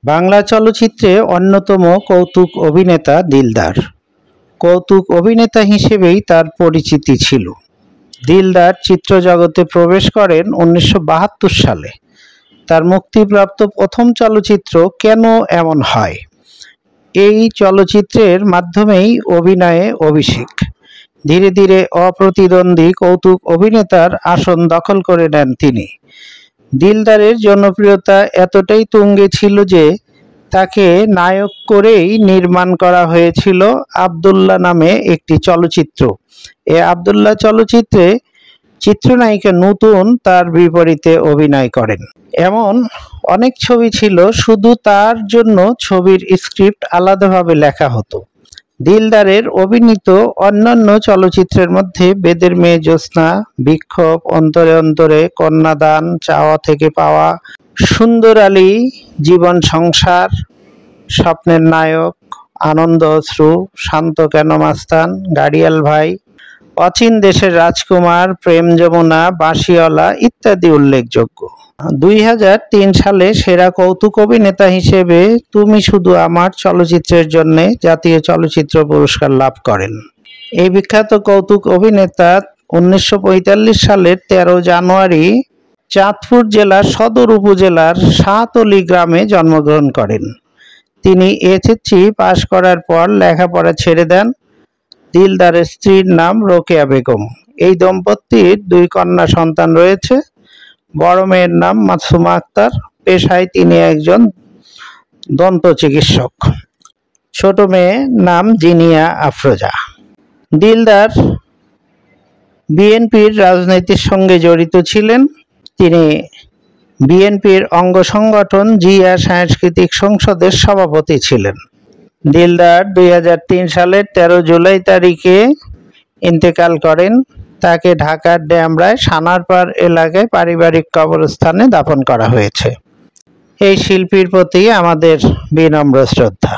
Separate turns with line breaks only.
বাংলা চলচ্চিত্রে অন্যতম কৌতুক অভিনেতা দিলদার। কৌতুক অভিনেতা হিসেবেই তার পরিচিতি ছিল। দিলদার চিত্রজগতে প্রবেশ করেন 1972 সালে। তার মুক্তিপ্রাপ্ত প্রথম চলচ্চিত্র কেন এমন হয়, এই চলচ্চিত্রের মাধ্যমেই অভিনয়ে অভিষেক। ধীরে ধীরে অপ্রতিদ্বন্দ্বী কৌতুক অভিনেতার আসন দখল করে নেন তিনি। দিলদারের জনপ্রিয়তা এতটাই তুঙ্গে ছিল যে তাকে নায়ক করেই নির্মাণ করা হয়েছিল আব্দুল্লাহ নামে একটি চলচ্চিত্র। এ আব্দুল্লাহ চলচ্চিত্রে চিত্রনায়িকা নতুন তার বিপরীতে অভিনয় করেন। এমন অনেক ছবি ছিল শুধু তার জন্য ছবির স্ক্রিপ্ট আলাদাভাবে লেখা হতো। দিলদারের অভিনীত অন্যান্য চলচ্চিত্রের মধ্যে বেদের মেয়ে জ্যোৎস্না, বিক্ষোভ, অন্তরে অন্তরে, কন্যাদান, চাওয়া থেকে পাওয়া, সুন্দর আলী, জীবন সংসার, স্বপ্নের নায়ক, আনন্দ অশ্রু, শান্ত কেন মাস্তান, গাড়িয়াল ভাই, অচিন দেশের রাজকুমার, প্রেম যমুনা, বাঁশিওয়ালা ইত্যাদি উল্লেখযোগ্য। 2003 সালে সেরা কৌতুক অভিনেতা হিসেবে তুমি শুধু আমার চলচ্চিত্রের জন্য জাতীয় চলচ্চিত্র পুরস্কার লাভ করেন। এই বিখ্যাত কৌতুক অভিনেতা 1945 সালের 13 জানুয়ারি চাঁদপুর জেলার সদর উপজেলার শাহতলী গ্রামে জন্মগ্রহণ করেন। তিনি এসএসসি পাশ করার পর লেখাপড়া ছেড়ে দেন। দিলদারের স্ত্রীর নাম রোকেয়া বেগম। এই দম্পতির 2 কন্যা সন্তান রয়েছে। বড় মেয়ের নাম মাসুমা আক্তার, পেশায় তিনি একজন দন্ত চিকিৎসক। ছোট মেয়ের নাম জিনিয়া আফরোজা। দিলদার বিএনপির রাজনীতির সঙ্গে জড়িত ছিলেন। তিনি বিএনপির অঙ্গ সংগঠন জিয়া সাংস্কৃতিক সংসদের সভাপতি ছিলেন। দিলদার 2003 সালের 13 জুলাই তারিখে ইন্তেকাল করেন। তাকে ঢাকার ডেমরায় সানারপাড় এলাকায় পারিবারিক কবরস্থানে দাফন করা হয়েছে। এই শিল্পীর প্রতি আমাদের বিনম্র শ্রদ্ধা।